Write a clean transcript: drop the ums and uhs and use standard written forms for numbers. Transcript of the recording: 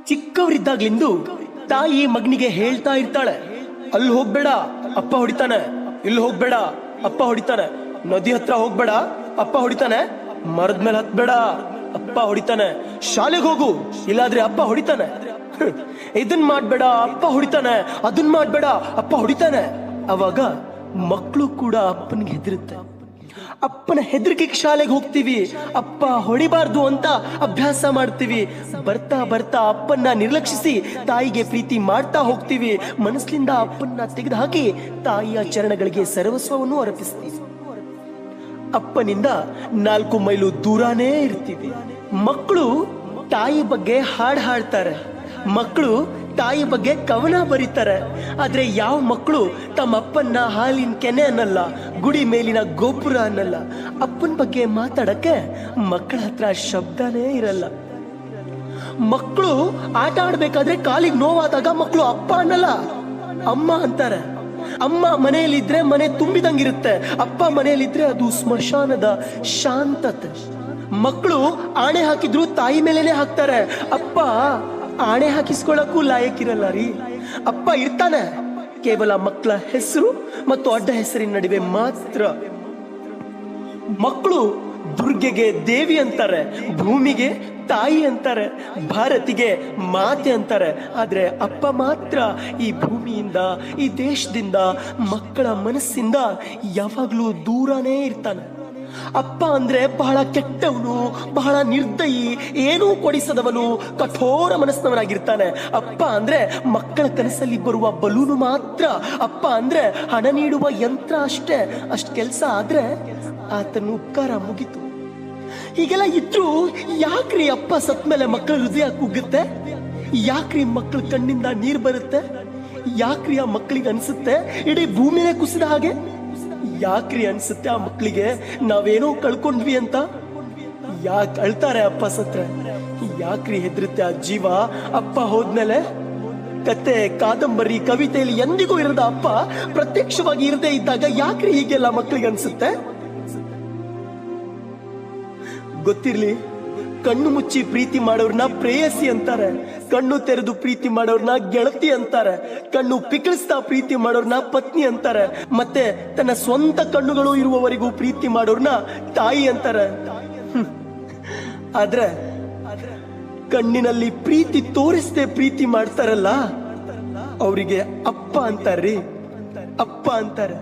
ಚಿಕ್ಕವರಿದ್ದಾಗ್ಲಿಂದು ತಾಯಿ ಮಗನಿಗೆ ಹೇಳ್ತಾ ಇರ್ತಾಳೆ, ಅಲ್ಲಿ ಹೋಗ್ಬೇಡ ಅಪ್ಪ ಹೊಡಿತಾನೆ, ಇಲ್ಲಿ ಹೋಗ್ಬೇಡ ಅಪ್ಪ ಹೊಡಿತಾನೆ, ನದಿ ಹತ್ರ ಹೋಗ್ಬೇಡ ಅಪ್ಪ ಹೊಡಿತಾನೆ, ಮರದ ಮೇಲೆ ಹತ್ಬೇಡ ಅಪ್ಪ ಹೊಡಿತಾನೆ, ಶಾಲೆಗೆ ಹೋಗು ಇಲ್ಲಾದ್ರೆ ಅಪ್ಪ ಹೊಡಿತಾನೆ, ಇದನ್ ಮಾಡ್ಬೇಡ ಅಪ್ಪ ಹೊಡಿತಾನೆ, ಅದನ್ ಮಾಡ್ಬೇಡ ಅಪ್ಪ ಹೊಡಿತಾನೆ. ಅವಾಗ ಮಕ್ಕಳು ಕೂಡ ಅಪ್ಪನಿಗೆ ಹೆದರುತ್ತೆ. ಅಪ್ಪನ ಹೆದರಿಕೆಗೆ ಶಾಲೆಗೆ ಹೋಗ್ತೀವಿ, ಅಪ್ಪ ಹೊಡಿಬಾರ್ದು ಅಂತ ಅಭ್ಯಾಸ ಮಾಡ್ತೀವಿ. ಬರ್ತಾ ಬರ್ತಾ ಅಪ್ಪನ್ನ ನಿರ್ಲಕ್ಷಿಸಿ ತಾಯಿಗೆ ಪ್ರೀತಿ ಮಾಡ್ತಾ ಹೋಗ್ತೀವಿ. ಮನಸ್ಸಿನಿಂದ ಅಪ್ಪನ್ನ ತೆಗೆದು ಹಾಕಿ ತಾಯಿಯ ಚರಣಗಳಿಗೆ ಸರ್ವಸ್ವವನ್ನು ಅರ್ಪಿಸ್ತೀವಿ. ಅಪ್ಪನಿಂದ 4 ಮೈಲು ದೂರಾನೇ ಇರ್ತೀವಿ. ಮಕ್ಕಳು ತಾಯಿ ಬಗ್ಗೆ ಹಾಡು ಹಾಡ್ತಾರೆ, ಮಕ್ಕಳು ತಾಯಿ ಬಗ್ಗೆ ಕವನ ಬರೀತಾರೆ. ಆದ್ರೆ ಯಾವ ಮಕ್ಕಳು ತಮ್ಮ ಅಪ್ಪನ್ನ ಹಾಲಿನ ಕೆನೆ ಅನ್ನಲ್ಲ, ಗುಡಿ ಮೇಲಿನ ಗೋಪುರ ಅನ್ನಲ್ಲ. ಅಪ್ಪನ ಬಗ್ಗೆ ಮಾತಾಡಕ್ಕೆ ಮಕ್ಕಳ ಹತ್ರ ಶಬ್ದನೇ ಇರಲ್ಲ. ಮಕ್ಕಳು ಆಟ ಆಡ್ಬೇಕಾದ್ರೆ ಕಾಲಿಗೆ ನೋವಾದಾಗ ಮಕ್ಕಳು ಅಪ್ಪ ಅನ್ನಲ್ಲ, ಅಮ್ಮ ಅಂತಾರೆ. ಅಮ್ಮ ಮನೆಯಲ್ಲಿದ್ರೆ ಮನೆ ತುಂಬಿದಂಗಿರುತ್ತೆ, ಅಪ್ಪ ಮನೆಯಲ್ಲಿದ್ರೆ ಅದು ಸ್ಮಶಾನದ ಶಾಂತತೆ. ಮಕ್ಕಳು ಆಣೆ ಹಾಕಿದ್ರು ತಾಯಿ ಮೇಲೇನೆ ಹಾಕ್ತಾರೆ, ಅಪ್ಪ ಆಣೆ ಹಾಕಿಸ್ಕೊಳ್ಳಕ್ಕೂ ಲಾಯಕ್ಕಿರಲ್ಲ ರೀ. ಅಪ್ಪ ಇರ್ತಾನೆ, ಕೇವಲ ಮಕ್ಕಳ ಹೆಸರು ಮತ್ತು ಅಡ್ಡ ಹೆಸರಿನ ನಡುವೆ ಮಾತ್ರ. ಮಕ್ಕಳು ದುರ್ಗೆಗೆ ದೇವಿ ಅಂತಾರೆ, ಭೂಮಿಗೆ ತಾಯಿ ಅಂತಾರೆ, ಭಾರತಿಗೆ ಮಾತೆ ಅಂತಾರೆ. ಆದ್ರೆ ಅಪ್ಪ ಮಾತ್ರ ಈ ಭೂಮಿಯಿಂದ, ಈ ದೇಶದಿಂದ, ಮಕ್ಕಳ ಮನಸ್ಸಿಂದ ಯಾವಾಗ್ಲೂ ದೂರನೇ ಇರ್ತಾನೆ. ಅಪ್ಪ ಅಂದ್ರೆ ಬಹಳ ಕೆಟ್ಟವನು, ಬಹಳ ನಿರ್ದಯಿ, ಏನೂ ಕೊಡಿಸದವನು, ಕಠೋರ ಮನಸ್ಸಿನವನಾಗಿರ್ತಾನೆ. ಅಪ್ಪ ಅಂದ್ರೆ ಮಕ್ಕಳ ಕನಸಲ್ಲಿ ಬರುವ ಬಲೂನು ಮಾತ್ರ. ಅಪ್ಪ ಅಂದ್ರೆ ಹಣ ನೀಡುವ ಯಂತ್ರ ಅಷ್ಟೇ. ಅಷ್ಟ್ ಕೆಲ್ಸ ಆದ್ರೆ ಆತನ ಉಪಕಾರ ಮುಗಿತು. ಹೀಗೆಲ್ಲ ಇದ್ರು ಯಾಕ್ರಿ ಅಪ್ಪ ಸತ್ ಮೇಲೆ ಮಕ್ಕಳ ಹೃದಯ ಕುಗ್ಗುತ್ತೆ? ಯಾಕ್ರಿ ಮಕ್ಕಳ ಕಣ್ಣಿಂದ ನೀರ್ ಬರುತ್ತೆ? ಯಾಕ್ರಿ ಆ ಮಕ್ಕಳಿಗೆ ಅನ್ಸುತ್ತೆ ಇಡೀ ಭೂಮಿನೇ ಕುಸಿದ ಹಾಗೆ? ಯಾಕ್ರಿ ಅನ್ಸುತ್ತೆ ಆ ಮಕ್ಕಳಿಗೆ ನಾವೇನೋ ಕಳ್ಕೊಂಡ್ವಿ ಅಂತ? ಯಾಕೆ ಅಳ್ತಾರೆ ಅಪ್ಪ ಸತ್ರೆ? ಯಾಕ್ರಿ ಹೆದರುತ್ತೆ ಆ ಜೀವ ಅಪ್ಪ ಹೋದ್ಮೇಲೆ? ಕತೆ, ಕಾದಂಬರಿ, ಕವಿತೆಯಲ್ಲಿ ಎಂದಿಗೂ ಇರದ ಅಪ್ಪ ಪ್ರತ್ಯಕ್ಷವಾಗಿ ಇರದೇ ಇದ್ದಾಗ ಯಾಕ್ರಿ ಹೀಗೆಲ್ಲ ಮಕ್ಕಳಿಗೆ ಅನ್ಸುತ್ತೆ? ಗೊತ್ತಿರ್ಲಿ, ಕಣ್ಣು ಮುಚ್ಚಿ ಪ್ರೀತಿ ಮಾಡೋರ್ನ ಪ್ರೇಯಸಿ ಅಂತಾರೆ, ಕಣ್ಣು ತೆರೆದು ಪ್ರೀತಿ ಮಾಡೋರ್ನ ಗೆಳತಿ ಅಂತಾರೆ, ಕಣ್ಣು ಪಿಕಳಿಸ್ತಾ ಪ್ರೀತಿ ಮಾಡೋರ್ನ ಪತ್ನಿ ಅಂತಾರೆ, ಮತ್ತೆ ತನ್ನ ಸ್ವಂತ ಕಣ್ಣುಗಳು ಇರುವವರೆಗೂ ಪ್ರೀತಿ ಮಾಡೋರ್ನ ತಾಯಿ ಅಂತಾರೆ. ಆದ್ರೆ ಕಣ್ಣಿನಲ್ಲಿ ಪ್ರೀತಿ ತೋರಿಸದೆ ಪ್ರೀತಿ ಮಾಡ್ತಾರಲ್ಲ ಅವರಿಗೆ ಅಪ್ಪ ಅಂತಾರ್ರಿ, ಅಪ್ಪ ಅಂತಾರೆ.